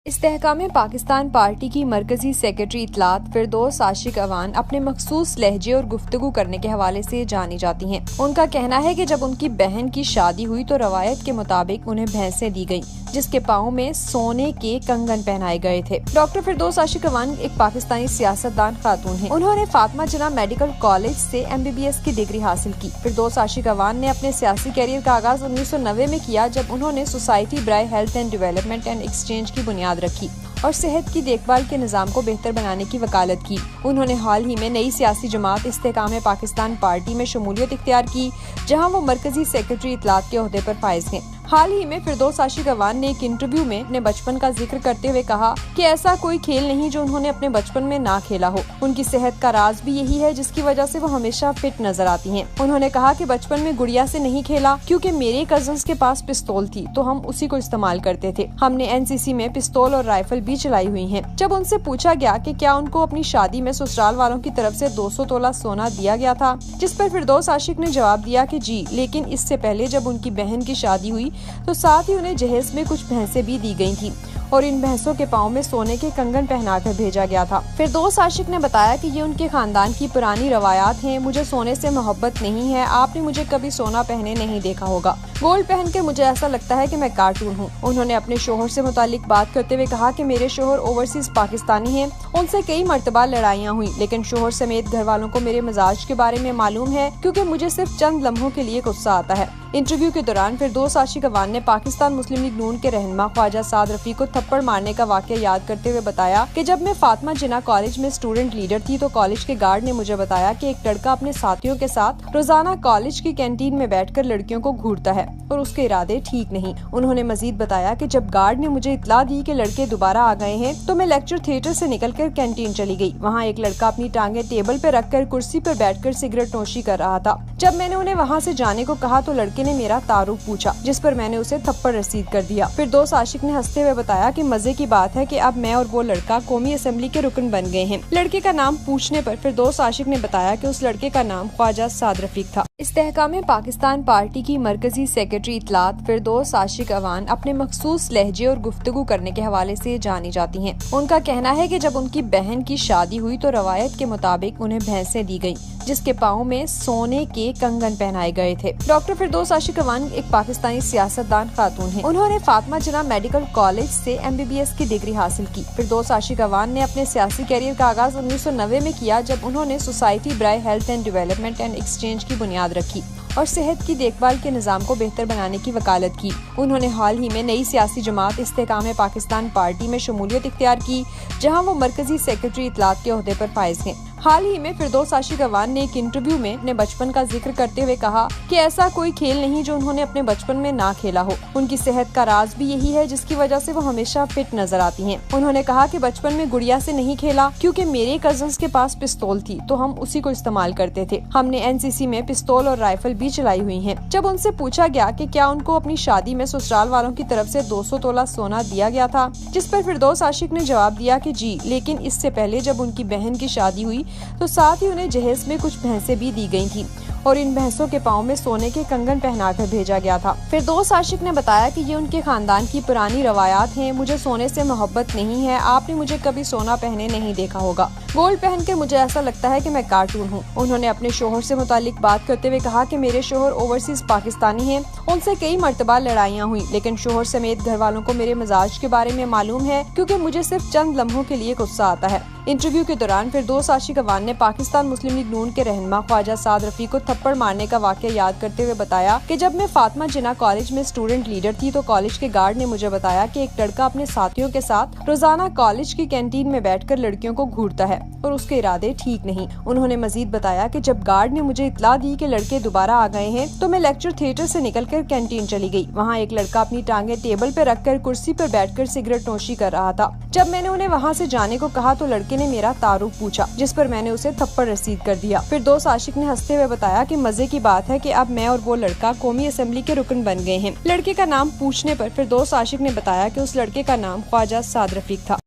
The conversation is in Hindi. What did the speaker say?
इस्तेहकाम पाकिस्तान पार्टी की मरकजी सेक्रेटरी इत्तलात फिरदौस आशिक अवान अपने मखसूस लहजे और गुफ्तगू करने के हवाले से जानी जाती हैं। उनका कहना है कि जब उनकी बहन की शादी हुई तो रवायत के मुताबिक उन्हें भैंसें दी गईं, जिसके पाँव में सोने के कंगन पहनाए गए थे। डॉक्टर फिरदौस आशिक अवान एक पाकिस्तानी सियासतदान खातून हैं। उन्होंने फातिमा जिन्ना मेडिकल कॉलेज से MBBS की डिग्री हासिल की। फिरदौस आशिक अवान ने अपने सियासी कैरियर का आगाज 1990 में किया, जब उन्होंने सोसाइटी ब्राय health and development and exchange की बुनियाद रखी और सेहत की देखभाल के निजाम को बेहतर बनाने की वकालत की। उन्होंने हाल ही में नई सियासी जमात इस्तेहकाम पाकिस्तान पार्टी में शमूलियत इख्तियार की, जहां वो मरकजी सेक्रेटरी इत्तलात के ओहदे पर फाइज हैं। हाल ही में फिरदौस आशिक अवान ने एक इंटरव्यू में अपने बचपन का जिक्र करते हुए कहा कि ऐसा कोई खेल नहीं जो उन्होंने अपने बचपन में ना खेला हो। उनकी सेहत का राज भी यही है, जिसकी वजह से वो हमेशा फिट नजर आती हैं। उन्होंने कहा कि बचपन में गुड़िया से नहीं खेला क्योंकि मेरे कजन्स के पास पिस्तौल थी तो हम उसी को इस्तेमाल करते थे। हमने NCC में पिस्तौल और राइफल भी चलाई हुई है। जब उनसे पूछा गया कि क्या उनको अपनी शादी में ससुराल वालों की तरफ से 200 तोला सोना दिया गया था, जिस पर फिरदौस आशिक ने जवाब दिया कि जी, लेकिन इससे पहले जब उनकी बहन की शादी हुई तो साथ ही उन्हें जहेज में कुछ भैंसें भी दी गई थी और इन भैंसों के पाँव में सोने के कंगन पहनाकर भेजा गया था। फिरदौस आशिक ने बताया कि ये उनके खानदान की पुरानी रवायात हैं। मुझे सोने से मोहब्बत नहीं है। आपने मुझे कभी सोना पहने नहीं देखा होगा। गोल्ड पहन के मुझे ऐसा लगता है कि मैं कार्टून हूँ। उन्होंने अपने शोहर से मुतालिक बात करते हुए कहा कि मेरे शोहर ओवरसीज पाकिस्तानी हैं। उनसे कई मर्तबा लड़ाइयाँ हुई, लेकिन शोहर समेत घर वालों को मेरे मिजाज के बारे में मालूम है, क्योंकि मुझे सिर्फ चंद लम्हों के लिए गुस्सा आता है। इंटरव्यू के दौरान फिरदौस आशिक अवान ने पाकिस्तान मुस्लिम लीग नून के रहनुमा ख्वाजा साद रफी को थप्पड़ मारने का वाकया याद करते हुए बताया कि जब मैं फातिमा जिन्ना कॉलेज में स्टूडेंट लीडर थी तो कॉलेज के गार्ड ने मुझे बताया कि एक लड़का अपने साथियों के साथ रोजाना कॉलेज की कैंटीन में बैठकर लड़कियों को घूरता है और उसके इरादे ठीक नहीं। उन्होंने मजीद बताया कि जब गार्ड ने मुझे इत्तला दी कि लड़के दोबारा आ गए हैं तो मैं लेक्चर थिएटर से निकलकर कैंटीन चली गई। वहाँ एक लड़का अपनी टांगे टेबल पर रखकर कुर्सी पर बैठकर सिगरेट नोशी कर रहा था। जब मैंने उन्हें वहाँ से जाने को कहा तो लड़के ने मेरा तारुफ पूछा, जिस पर मैंने उसे थप्पड़ रसीद कर दिया। फिरदौस आशिक ने हंसते हुए बताया कि मजे की बात है कि अब मैं और वो लड़का कौमी असेंबली के रुकन बन गए हैं। लड़के का नाम पूछने पर फिरदौस आशिक ने बताया कि उस लड़के का नाम ख्वाजा साद रफीक था। इस्तेहकाम पाकिस्तान पार्टी की मरकजी सेक्रेटरी इत्तलात फिरदौस आशिक अवान अपने मखसूस लहजे और गुफ्तगू करने के हवाले से जानी जाती हैं। उनका कहना है कि जब उनकी बहन की शादी हुई तो रवायत के मुताबिक उन्हें भैंसें दी गईं, जिसके पाँव में सोने के कंगन पहनाए गए थे। डॉक्टर फिरदौस आशिक अवान एक पाकिस्तानी सियासतदान खातून हैं। उन्होंने फातिमा जिन्ना मेडिकल कॉलेज से MBBS की डिग्री हासिल की। फिरदौस आशिक अवान ने अपने सियासी कैरियर का आगाज 1990 में किया, जब उन्होंने सोसाइटी ब्राय health and development and exchange की बुनियाद रखी और सेहत की देखभाल के निजाम को बेहतर बनाने की वकालत की। उन्होंने हाल ही में नई सियासी जमात इस्तेहकाम पाकिस्तान पार्टी में शमूलियत इख्तियार की, जहां वो मरकजी सेक्रेटरी इत्तलात के ओहदे पर फाइज हैं। हाल ही में फिरदौस आशिक अवान ने एक इंटरव्यू में अपने बचपन का जिक्र करते हुए कहा कि ऐसा कोई खेल नहीं जो उन्होंने अपने बचपन में ना खेला हो। उनकी सेहत का राज भी यही है, जिसकी वजह से वो हमेशा फिट नजर आती हैं। उन्होंने कहा कि बचपन में गुड़िया से नहीं खेला क्योंकि मेरे कजन्स के पास पिस्तौल थी तो हम उसी को इस्तेमाल करते थे। हमने NCC में पिस्तौल और राइफल भी चलाई हुई है। जब उनसे पूछा गया कि क्या उनको अपनी शादी में ससुराल वालों की तरफ से 200 तोला सोना दिया गया था, जिस पर फिरदौस आशिक ने जवाब दिया कि जी, लेकिन इससे पहले जब उनकी बहन की शादी हुई तो साथ ही उन्हें जहेज में कुछ भैंसें भी दी गई थी और इन भैंसों के पाँव में सोने के कंगन पहनाकर भेजा गया था। फिरदौस आशिक ने बताया कि ये उनके खानदान की पुरानी रवायात हैं। मुझे सोने से मोहब्बत नहीं है। आपने मुझे कभी सोना पहने नहीं देखा होगा। गोल्ड पहन के मुझे ऐसा लगता है कि मैं कार्टून हूँ। उन्होंने अपने शोहर से मुतालिक बात करते हुए कहा कि मेरे शोहर ओवरसीज पाकिस्तानी हैं। उनसे कई मर्तबा लड़ाइयाँ हुई, लेकिन शोहर समेत घर वालों को मेरे मिजाज के बारे में मालूम है, क्योंकि मुझे सिर्फ चंद लम्हों के लिए गुस्सा आता है। इंटरव्यू के दौरान फिरदौस आशिक अवान ने पाकिस्तान मुस्लिम लीग नून के रहनुमा ख्वाजा साद रफी को थप्पड़ मारने का वाकया याद करते हुए बताया कि जब मैं फातिमा जिन्ना कॉलेज में स्टूडेंट लीडर थी तो कॉलेज के गार्ड ने मुझे बताया कि एक लड़का अपने साथियों के साथ रोजाना कॉलेज की कैंटीन में बैठकर लड़कियों को घूरता है और उसके इरादे ठीक नहीं। उन्होंने मजीद बताया कि जब गार्ड ने मुझे इत्तला दी कि लड़के दोबारा आ गए हैं तो मैं लेक्चर थिएटर से निकलकर कैंटीन चली गई। वहाँ एक लड़का अपनी टांगे टेबल पर रखकर कुर्सी पर बैठकर सिगरेट नोशी कर रहा था। जब मैंने उन्हें वहाँ से जाने को कहा तो लड़के ने मेरा तारुफ पूछा, जिस पर मैंने उसे थप्पड़ रसीद कर दिया। फिरदौस आशिक ने हंसते हुए बताया कि मजे की बात है कि अब मैं और वो लड़का कौमी असेंबली के रुकन बन गए हैं। लड़के का नाम पूछने पर फिरदौस आशिक ने बताया कि उस लड़के का नाम ख्वाजा साद रफीक था।